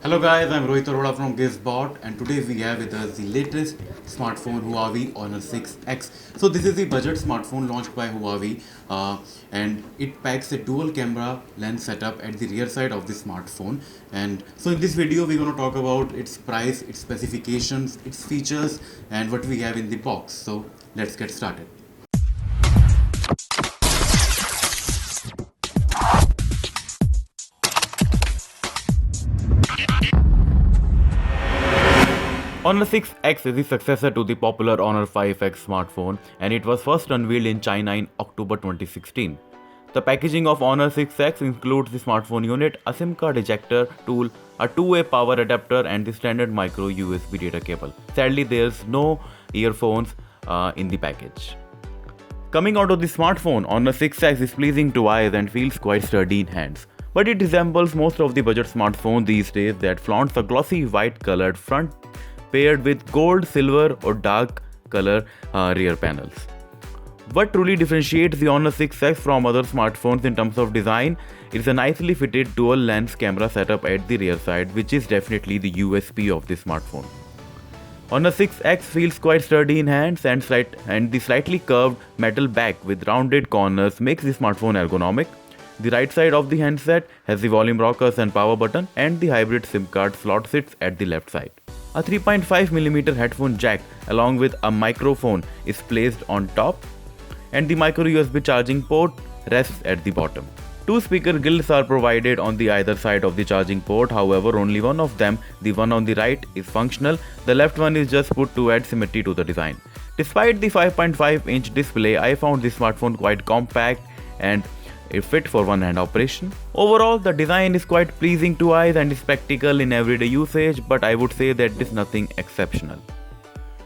Hello guys, I'm Rohit Arora from Gizbot, and today we have with us the latest smartphone Huawei Honor 6X. So this is the budget smartphone launched by Huawei, and it packs a dual camera lens setup at the rear side of the smartphone. And so in this video we're going to talk about its price, its specifications, its features, and what we have in the box. So let's get started. Honor 6X is the successor to the popular Honor 5X smartphone, and it was first unveiled in China in October 2016. The packaging of Honor 6X includes the smartphone unit, a SIM card ejector tool, a two-way power adapter, and the standard micro USB data cable. Sadly, there's no earphones in the package. Coming out of the smartphone, Honor 6X is pleasing to eyes and feels quite sturdy in hands. But it resembles most of the budget smartphones these days that flaunts a glossy white colored front paired with gold, silver or dark color rear panels. What truly differentiates the Honor 6X from other smartphones in terms of design is a nicely fitted dual lens camera setup at the rear side, which is definitely the USP of this smartphone. Honor 6X feels quite sturdy in hands, and the slightly curved metal back with rounded corners makes the smartphone ergonomic. The right side of the handset has the volume rockers and power button, and the hybrid SIM card slot sits at the left side. A 3.5mm headphone jack along with a microphone is placed on top, and the micro USB charging port rests at the bottom. Two speaker grills are provided on the either side of the charging port. However, only one of them, the one on the right, is functional. The left one is just put to add symmetry to the design. Despite the 5.5-inch display, I found this smartphone quite compact and it fit for one-hand operation. Overall, the design is quite pleasing to eyes and is practical in everyday usage, but I would say that it is nothing exceptional.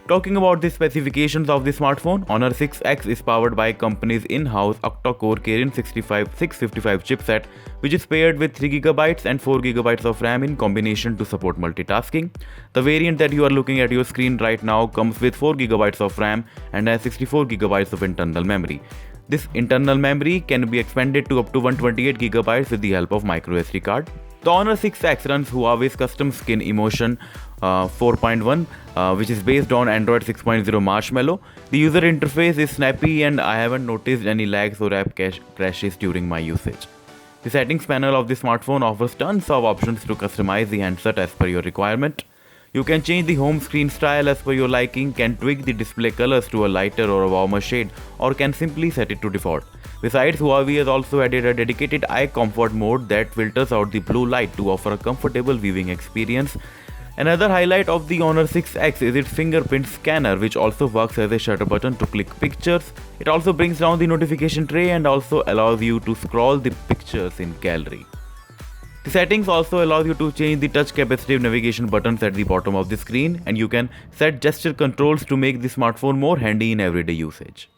Talking about the specifications of the smartphone, Honor 6X is powered by company's in-house octa-core Kirin 655 chipset, which is paired with 3GB and 4GB of RAM in combination to support multitasking. The variant that you are looking at your screen right now comes with 4GB of RAM and has 64GB of internal memory. This internal memory can be expanded to up to 128GB with the help of microSD card. The Honor 6X runs Huawei's custom skin Emotion 4.1, which is based on Android 6.0 Marshmallow. The user interface is snappy and I haven't noticed any lags or app crashes during my usage. The settings panel of the smartphone offers tons of options to customize the handset as per your requirement. You can change the home screen style as per your liking, can tweak the display colors to a lighter or a warmer shade, or can simply set it to default. Besides, Huawei has also added a dedicated eye comfort mode that filters out the blue light to offer a comfortable viewing experience. Another highlight of the Honor 6X is its fingerprint scanner, which also works as a shutter button to click pictures. It also brings down the notification tray and also allows you to scroll the pictures in gallery. The settings also allow you to change the touch capacitive navigation buttons at the bottom of the screen, and you can set gesture controls to make the smartphone more handy in everyday usage.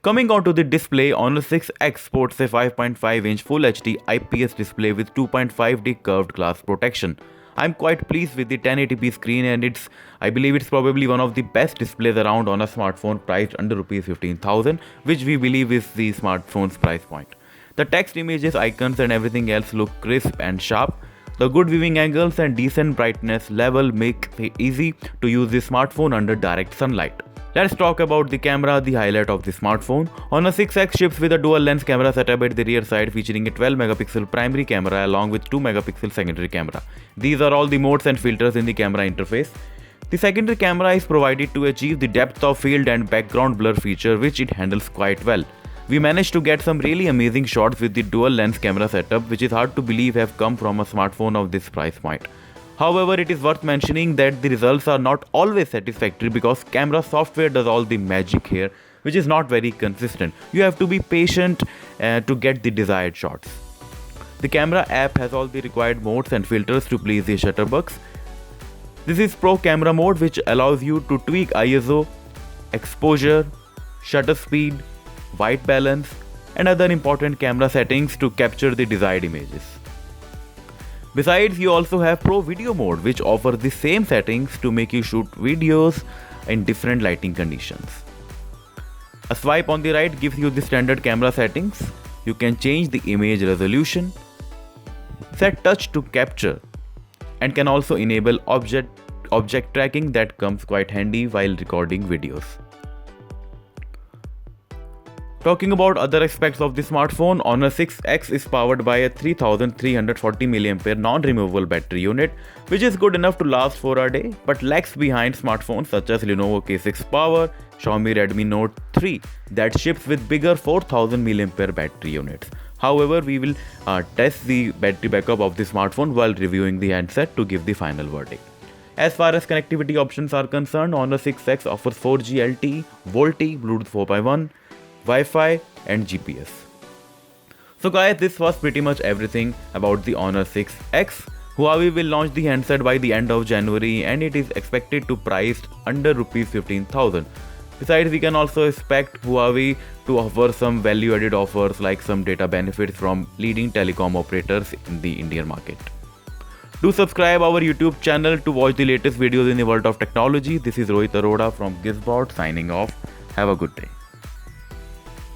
Coming on to the display, Honor 6X sports a 5.5-inch Full HD IPS display with 2.5D curved glass protection. I'm quite pleased with the 1080p screen, and I believe it's probably one of the best displays around on a smartphone priced under Rs 15,000, which we believe is the smartphone's price point. The text, images, icons and everything else look crisp and sharp. The good viewing angles and decent brightness level make it easy to use this smartphone under direct sunlight. Let's talk about the camera, the highlight of the smartphone. Honor 6X ships with a dual lens camera setup at the rear side, featuring a 12MP primary camera along with 2MP secondary camera. These are all the modes and filters in the camera interface. The secondary camera is provided to achieve the depth of field and background blur feature, which it handles quite well. We managed to get some really amazing shots with the dual lens camera setup, which is hard to believe have come from a smartphone of this price point. However, it is worth mentioning that the results are not always satisfactory because camera software does all the magic here, which is not very consistent. You have to be patient to get the desired shots. The camera app has all the required modes and filters to please the shutterbugs. This is Pro Camera mode, which allows you to tweak ISO, exposure, shutter speed, white balance and other important camera settings to capture the desired images. Besides, you also have Pro Video mode, which offers the same settings to make you shoot videos in different lighting conditions. A swipe on the right gives you the standard camera settings. You can change the image resolution, set touch to capture and can also enable object tracking that comes quite handy while recording videos. Talking about other aspects of the smartphone, Honor 6X is powered by a 3340 mAh non-removable battery unit, which is good enough to last for a day, but lags behind smartphones such as Lenovo K6 Power, Xiaomi Redmi Note 3 that ships with bigger 4000 mAh battery units. However, we will test the battery backup of the smartphone while reviewing the handset to give the final verdict. As far as connectivity options are concerned, Honor 6X offers 4G LTE, VoLTE, Bluetooth 4.1, Wi-Fi and GPS. So guys, this was pretty much everything about the Honor 6X. Huawei will launch the handset by the end of January and it is expected to price under Rs 15,000. Besides, we can also expect Huawei to offer some value-added offers like some data benefits from leading telecom operators in the Indian market. Do subscribe our YouTube channel to watch the latest videos in the world of technology. This is Rohit Arora from Gizbot signing off. Have a good day.